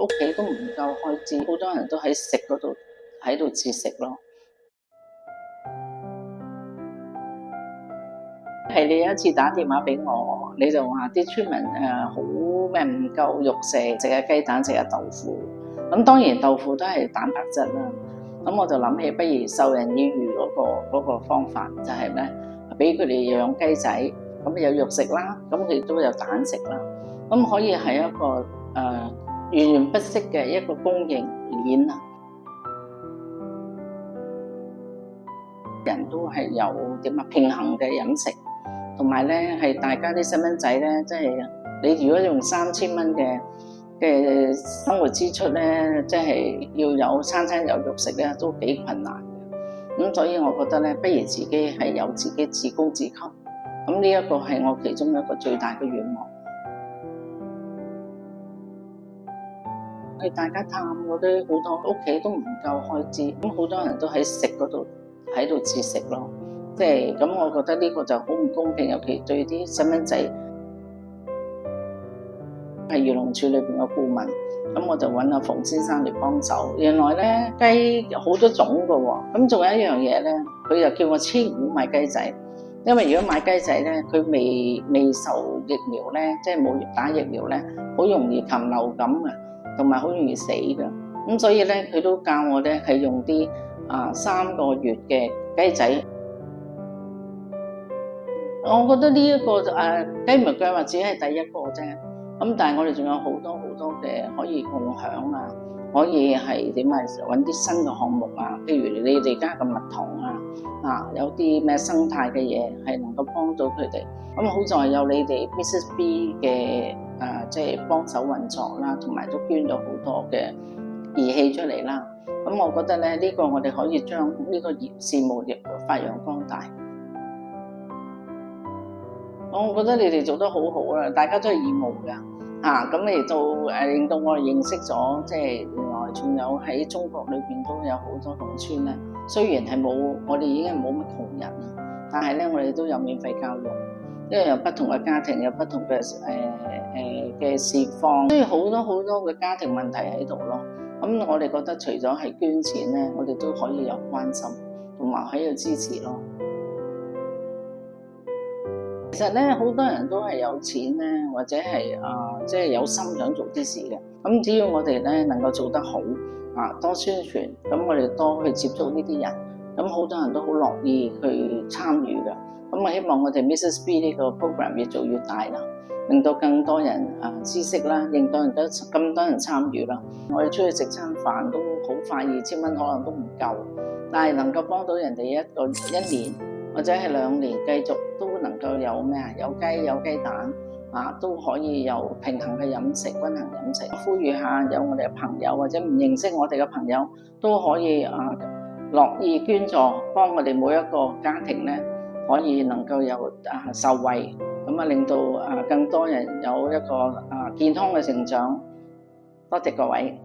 屋企都唔夠開支，好多人都喺食嗰度喺度節食咯。係你有一次打電話俾我，你就話啲村民好咩唔夠肉食，食下雞蛋，食下豆腐。咁當然豆腐都係蛋白質啦。咁我就諗起，不如授人以漁嗰個方法，就係咩？俾佢哋養雞仔，咁有肉食啦，咁佢都有蛋食啦。咁可以係一個源源不息嘅一個供應鏈啊！人都係有平衡嘅飲食。同埋咧，係大家啲細蚊仔咧，即係你如果用3000蚊嘅生活支出咧，即係要有餐餐有肉食咧，都幾困難嘅。咁所以我覺得咧，不如自己係有自己自供自給。咁呢一個係我其中一個最大嘅願望。係大家探嗰啲好多屋企都唔夠開支，咁好多人都喺食嗰度喺度節食咯。即係咁，我覺得呢個就好唔公平，尤其對啲細蚊仔。係漁農署裏邊嘅顧問，咁我就揾阿馮先生嚟幫手。原來咧雞有好多種㗎喎，咁仲有一樣嘢咧，佢就叫我千唔好買雞仔，因為如果買雞仔咧，佢未受疫苗咧，即係冇打疫苗咧，好容易禽流感啊，同埋好容易死㗎。咁所以咧，佢都教我咧係用啲3個月嘅雞仔。我覺得呢一個雞苗計劃只係第一個啫，咁但係我哋仲有好多嘅可以共享啊，可以係點啊揾啲新嘅項目啊，譬如你哋家嘅蜜糖啊，有啲咩生態嘅嘢係能夠幫到佢哋。咁好在有你哋 Mrs B 嘅即係幫手運作啦，同埋都捐咗好多嘅儀器出嚟啦。咁我覺得咧呢個我哋可以將呢個事務亦發揚光大。我覺得你哋做得好好啦，大家都係義務㗎，咁嚟做令到我哋認識咗，即係原來仲有喺中國裏邊都有好多農村咧。雖然係冇，我哋已經冇乜窮人，但係咧我哋都有免費教育，因為有不同嘅家庭，有不同嘅嘅事況，所以好多嘅家庭問題喺度咯。咁我哋覺得除咗係捐錢咧，我哋都可以有關心，同埋可以支持咯。其實咧，好多人都係有錢咧，或者係即係有心想做啲事嘅。咁只要我哋咧能夠做得好多宣傳，咁我哋多去接觸呢啲人，咁好多人都好樂意去參與嘅。咁我希望我哋 Mrs B 呢個 program 越做越大啦，令到更多人知識啦，令到咁多人參與啦。我哋出去食餐飯都好快，2000蚊可能都唔夠，但係能夠幫到人哋一年或者係2年繼續都能夠有咩有雞有雞蛋都可以有平衡嘅飲食，均衡飲食。呼籲下有我哋嘅朋友或者唔認識我哋嘅朋友都可以樂意捐助，幫我哋每一個家庭咧可以能夠有受惠，咁令到更多人有一個健康嘅成長。多謝各位。